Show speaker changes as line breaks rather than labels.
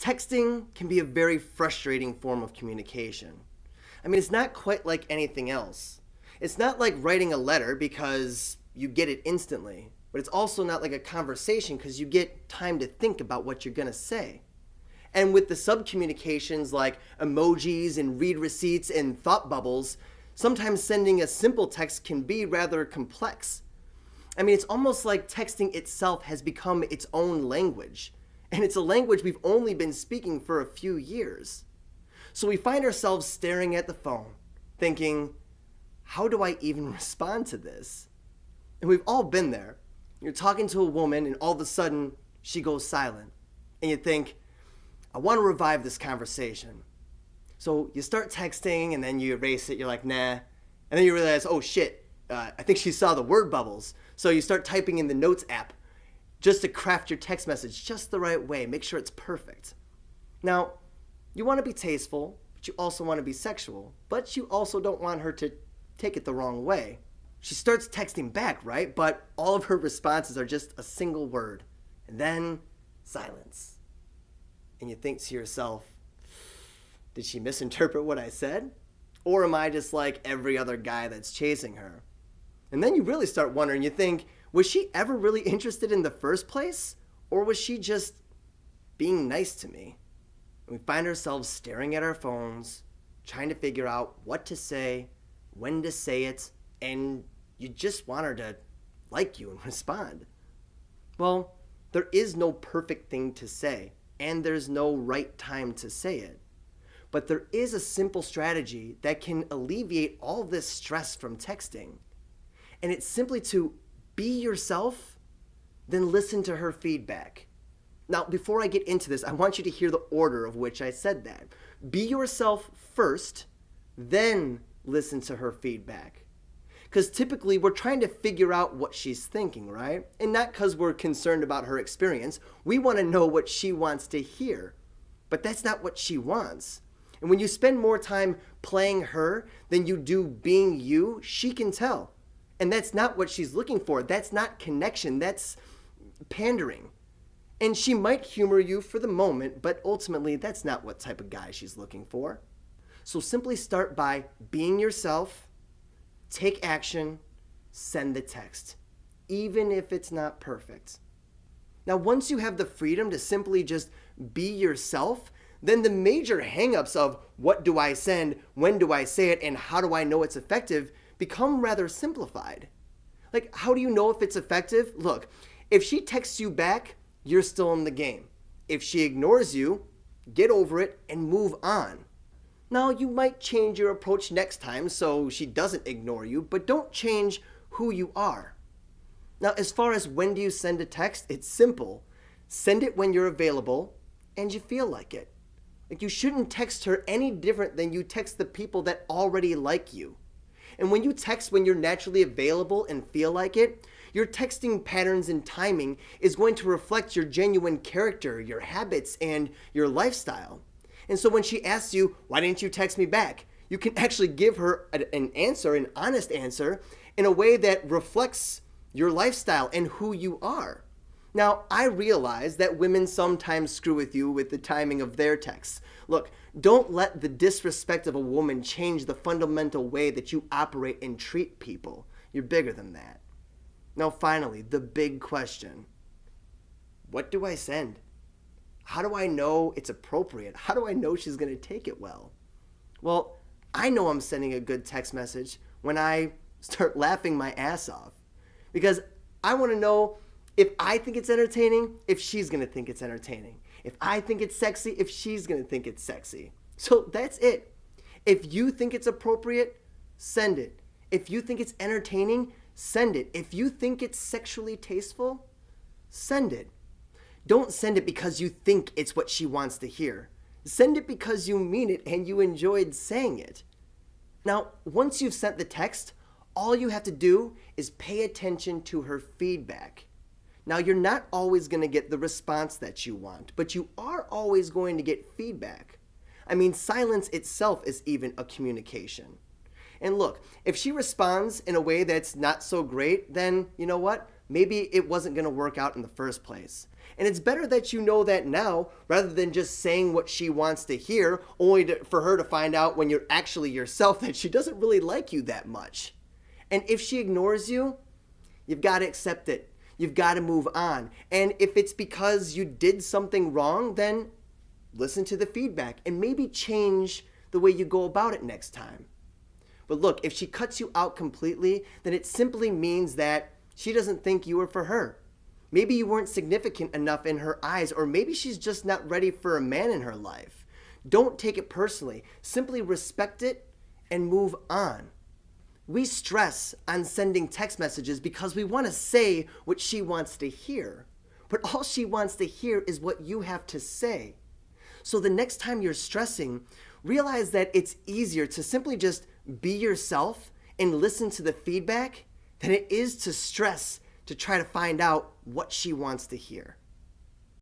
Texting can be a very frustrating form of communication. I mean, it's not quite like anything else. It's not like writing a letter because you get it instantly, but it's also not like a conversation because you get time to think about what you're going to say. And with the sub-communications like emojis and read receipts and thought bubbles, sometimes sending a simple text can be rather complex. I mean, it's almost like texting itself has become its own language. And it's a language we've only been speaking for a few years. So we find ourselves staring at the phone, thinking, how do I even respond to this? And we've all been there. You're talking to a woman and all of a sudden she goes silent. And you think, I want to revive this conversation. So you start texting and then you erase it. You're like, nah. And then you realize, oh shit, I think she saw the word bubbles. So you start typing in the notes app just to craft your text message just the right way. Make sure it's perfect. Now, you want to be tasteful, but you also want to be sexual. But you also don't want her to take it the wrong way. She starts texting back, right? But all of her responses are just a single word. And then silence. And you think to yourself, did she misinterpret what I said? Or am I just like every other guy that's chasing her? And then you really start wondering, you think, was she ever really interested in the first place? Or was she just being nice to me? And we find ourselves staring at our phones, trying to figure out what to say, when to say it, and you just want her to like you and respond. Well, there is no perfect thing to say, and there's no right time to say it. But there is a simple strategy that can alleviate all this stress from texting. And it's simply to be yourself, then listen to her feedback. Now, before I get into this, I want you to hear the order of which I said that. Be yourself first, then listen to her feedback. Because typically we're trying to figure out what she's thinking, right? And not because we're concerned about her experience. We want to know what she wants to hear. But that's not what she wants. And when you spend more time playing her than you do being you, she can tell. And that's not what she's looking for. That's not connection. That's pandering. And she might humor you for the moment, but ultimately that's not what type of guy she's looking for. So simply start by being yourself, take action, send the text, even if it's not perfect. Now, once you have the freedom to simply just be yourself, then the major hangups of what do I send, when do I say it, and how do I know it's effective become rather simplified. Like, how do you know if it's effective? Look, if she texts you back, you're still in the game. If she ignores you, get over it and move on. Now, you might change your approach next time so she doesn't ignore you, but don't change who you are. Now, as far as when do you send a text, it's simple. Send it when you're available and you feel like it. Like, you shouldn't text her any different than you text the people that already like you. And when you text when you're naturally available and feel like it, your texting patterns and timing is going to reflect your genuine character, your habits, and your lifestyle. And so when she asks you, why didn't you text me back? You can actually give her an answer, an honest answer, in a way that reflects your lifestyle and who you are. Now, I realize that women sometimes screw with you with the timing of their texts. Look, don't let the disrespect of a woman change the fundamental way that you operate and treat people. You're bigger than that. Now, finally, the big question. What do I send? How do I know it's appropriate? How do I know she's going to take it well? Well, I know I'm sending a good text message when I start laughing my ass off. Because I want to know if I think it's entertaining, if she's going to think it's entertaining. If I think it's sexy, if she's going to think it's sexy. So that's it. If you think it's appropriate, send it. If you think it's entertaining, send it. If you think it's sexually tasteful, send it. Don't send it because you think it's what she wants to hear. Send it because you mean it and you enjoyed saying it. Now, once you've sent the text, all you have to do is pay attention to her feedback. Now, you're not always going to get the response that you want, but you are always going to get feedback. I mean, silence itself is even a communication. And look, if she responds in a way that's not so great, then you know what? Maybe it wasn't going to work out in the first place. And it's better that you know that now rather than just saying what she wants to hear, only for her to find out when you're actually yourself that she doesn't really like you that much. And if she ignores you, you've got to accept it. You've got to move on. And if it's because you did something wrong, then listen to the feedback and maybe change the way you go about it next time. But look, if she cuts you out completely, then it simply means that she doesn't think you were for her. Maybe you weren't significant enough in her eyes, or maybe she's just not ready for a man in her life. Don't take it personally. Simply respect it and move on. We stress on sending text messages because we want to say what she wants to hear. But all she wants to hear is what you have to say. So the next time you're stressing, realize that it's easier to simply just be yourself and listen to the feedback than it is to stress to try to find out what she wants to hear.